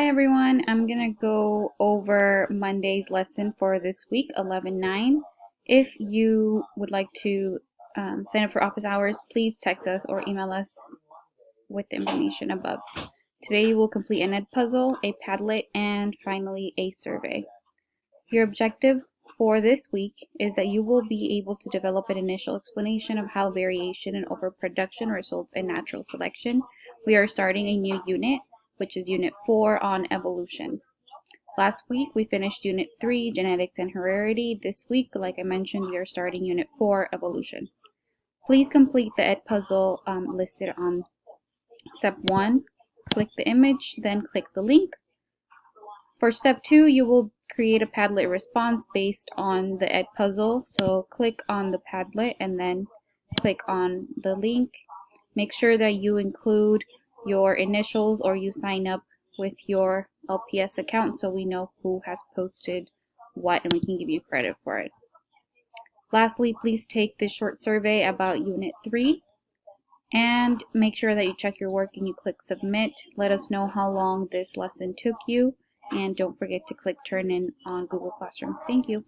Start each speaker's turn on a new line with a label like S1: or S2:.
S1: Hi everyone, I'm going to go over Monday's lesson for this week, 11/9. If you would like to sign up for office hours, please text us or email us with the information above. Today you will complete an Edpuzzle, a Padlet, and finally a survey. Your objective for this week is that you will be able to develop an initial explanation of how variation and overproduction results in natural selection. We are starting a new unit, which is Unit 4 on evolution. Last week we finished Unit 3, genetics and heredity. This week, like I mentioned, we are starting Unit 4, evolution. Please complete the Edpuzzle listed on Step 1. Click the image, then click the link. For Step 2, you will create a Padlet response based on the Edpuzzle. So click on the Padlet and then click on the link. Make sure that you include your initials or you sign up with your LPS account so we know who has posted what and we can give you credit for it. Lastly, please take this short survey about Unit 3 and make sure that you check your work and you click submit. Let us know how long this lesson took you, and don't forget to click turn in on Google Classroom. Thank you.